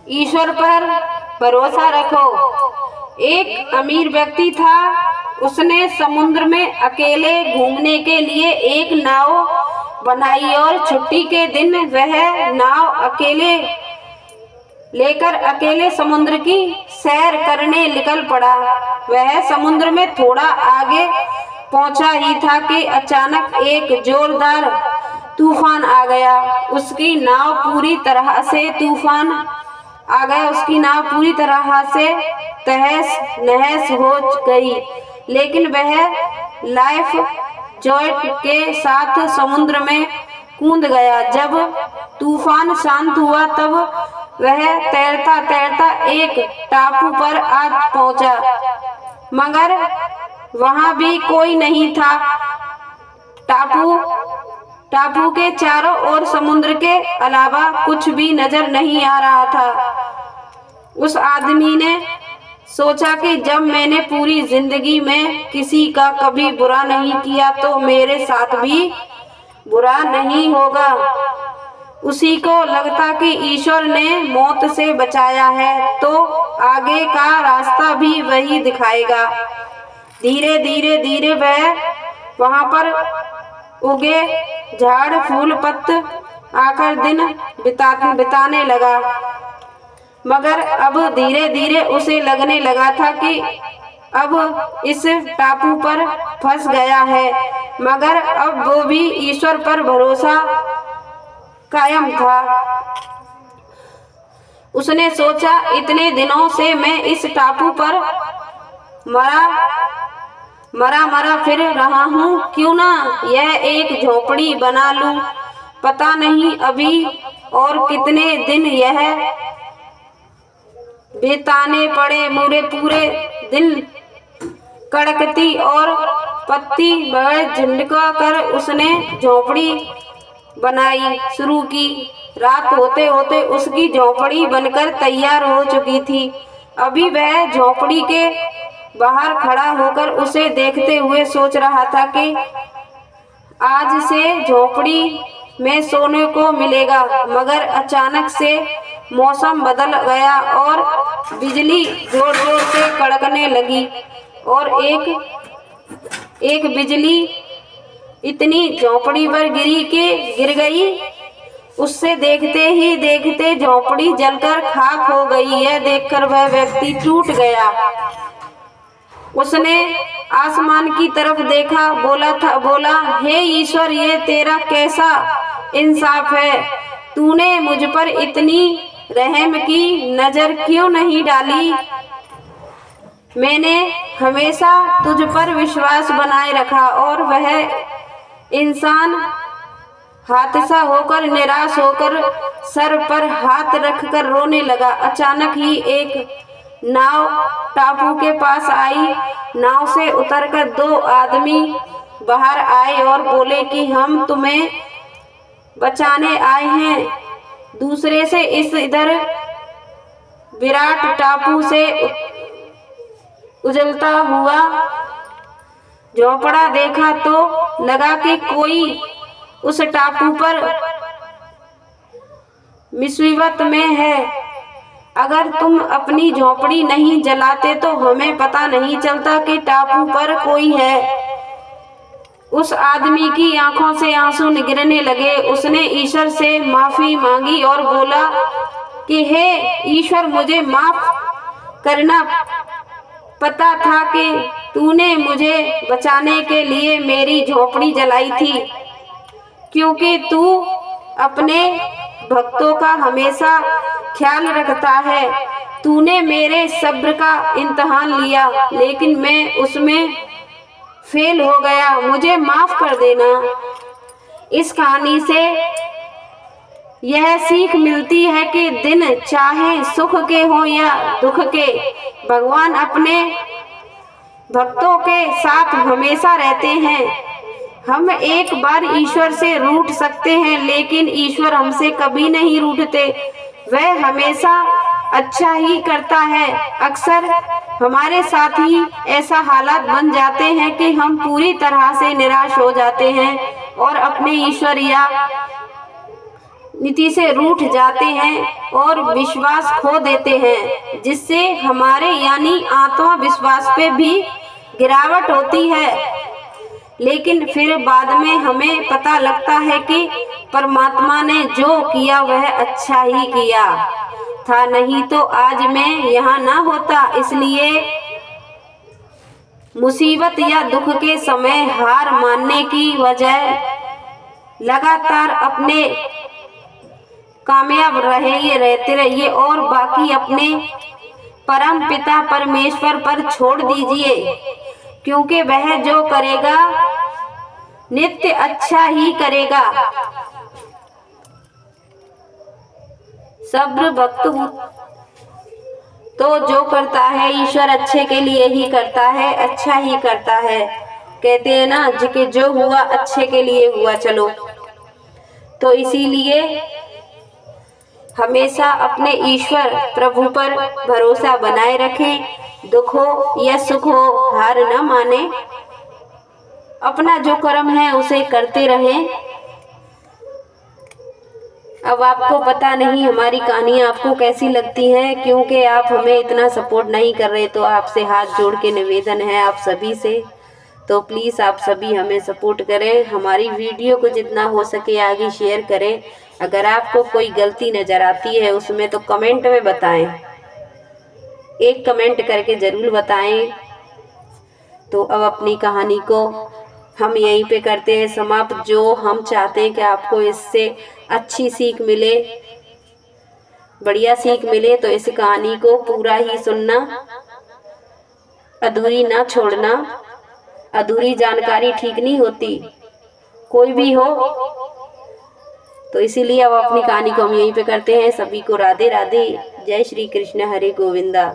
ईश्वर पर भरोसा रखो। एक अमीर व्यक्ति था। उसने समुद्र में अकेले घूमने के लिए एक नाव बनाई और छुट्टी के दिन वह नाव अकेले लेकर अकेले समुद्र की सैर करने निकल पड़ा। वह समुद्र में थोड़ा आगे पहुंचा ही था कि अचानक एक जोरदार तूफान आ गया। उसकी नाव पूरी तरह से तहस नहस हो गई, लेकिन वह लाइफ जैकेट के साथ समुद्र में कूद गया। जब तूफान शांत हुआ तब वह तैरता तैरता एक टापू पर आ पहुंचा, मगर वहां भी कोई नहीं था। टापू के चारों ओर समुद्र के अलावा कुछ भी नजर नहीं आ रहा था। उस आदमी ने सोचा कि जब मैंने पूरी जिंदगी में किसी का कभी बुरा नहीं किया तो मेरे साथ भी बुरा नहीं होगा। उसी को लगता कि ईश्वर ने मौत से बचाया है तो आगे का रास्ता भी वही दिखाएगा। धीरे धीरे वह वहां पर उगे झाड़ फूल पत्त आकर दिन बिताने लगा, मगर अब धीरे धीरे उसे लगने लगा था कि अब इस टापू पर फंस गया है। मगर अब वो भी ईश्वर पर भरोसा कायम था। उसने सोचा, इतने दिनों से मैं इस टापू पर मरा फिर रहा हूँ, क्यों ना यह एक झोपड़ी बना लूं। पता नहीं अभी और कितने दिन यह बिताने पड़े। पूरे दिन कड़कती और पत्ती बगैर झुंडका कर उसने झोपड़ी बनाई शुरू की। रात होते होते उसकी झोपड़ी बनकर तैयार हो चुकी थी। अभी वह झोपड़ी के बाहर खड़ा होकर उसे देखते हुए सोच रहा था कि आज से झोपड़ी में सोने को मिलेगा। मगर अचानक से मौसम बदल गया और बिजली जोर जोर से कड़कने लगी और एक बिजली इतनी झोपड़ी पर गिर गई। उससे देखते ही देखते झोपड़ी जलकर खाक हो गई। यह देखकर वह व्यक्ति टूट गया। उसने आसमान की तरफ देखा, बोला, हे ईश्वर, ये तेरा कैसा इंसाफ है। तूने मुझ पर इतनी रहम की नजर क्यों नहीं डाली। मैंने हमेशा तुझ पर विश्वास बनाए रखा और वह इंसान हादसा होकर निराश होकर सर पर हाथ रखकर रोने लगा। अचानक ही एक नाव टापू के पास आई। नाव से उतरकर दो आदमी बाहर आए और बोले कि हम तुम्हें बचाने आए हैं। दूसरे से इधर विराट टापू से उजलता हुआ झोपड़ा देखा तो लगा कि कोई उस टापू पर मुसीबत में है। अगर तुम अपनी झोपड़ी नहीं जलाते तो हमें पता नहीं चलता कि टापू पर कोई है। उस आदमी की आंखों से आंसू गिरने लगे। उसने ईश्वर से माफी मांगी और बोला कि हे ईश्वर, मुझे माफ करना। पता था कि तूने मुझे बचाने के लिए मेरी झोपड़ी जलाई थी, क्योंकि तू अपने भक्तों का हमेशा ख्याल रखता है। तूने मेरे सब्र का इम्तिहान लिया, लेकिन मैं उसमें फेल हो गया। मुझे माफ कर देना। इस कहानी से यह सीख मिलती है कि दिन चाहे सुख के हो या दुख के, भगवान अपने भक्तों के साथ हमेशा रहते हैं। हम एक बार ईश्वर से रूठ सकते हैं, लेकिन ईश्वर हमसे कभी नहीं रूठते। वह हमेशा अच्छा ही करता है। अक्सर हमारे साथ ही ऐसा हालात बन जाते हैं कि हम पूरी तरह से निराश हो जाते हैं और अपने ईश्वर या नीति से रूठ जाते हैं और विश्वास खो देते हैं, जिससे हमारे यानी आत्मविश्वास पे भी गिरावट होती है। लेकिन फिर बाद में हमें पता लगता है कि परमात्मा ने जो किया वह अच्छा ही किया था, नहीं तो आज मैं यहाँ ना होता। इसलिए मुसीबत या दुख के समय हार मानने की बजाय लगातार अपने कामयाब रहते रहिए और बाकी अपने परम पिता परमेश्वर पर छोड़ दीजिए, क्योंकि वह जो करेगा नित्य अच्छा ही करेगा। सब्र भक्त तो जो करता है ईश्वर अच्छे के लिए ही करता है, अच्छा ही करता है। कहते हैं ना कि जो हुआ अच्छे के लिए हुआ। चलो, तो इसीलिए हमेशा अपने ईश्वर प्रभु पर भरोसा बनाए रखें। दुख हो या सुख हो, हार न माने, अपना जो कर्म है उसे करते रहें। अब आपको पता नहीं हमारी कहानियाँ आपको कैसी लगती हैं, क्योंकि आप हमें इतना सपोर्ट नहीं कर रहे। तो आपसे हाथ जोड़ के निवेदन है आप सभी से, तो प्लीज़ आप सभी हमें सपोर्ट करें। हमारी वीडियो को जितना हो सके आगे शेयर करें। अगर आपको कोई गलती नज़र आती है उसमें तो कमेंट में बताएं, एक कमेंट करके ज़रूर बताएं। तो अब अपनी कहानी को हम यहीं पे करते हैं समाप्त। जो हम चाहते हैं कि आपको इससे अच्छी सीख मिले, बढ़िया सीख मिले, तो इस कहानी को पूरा ही सुनना, अधूरी ना छोड़ना। अधूरी जानकारी ठीक नहीं होती, कोई भी हो। तो इसीलिए अब अपनी कहानी को हम यहीं पे करते हैं। सभी को राधे राधे, जय श्री कृष्ण, हरे गोविंदा।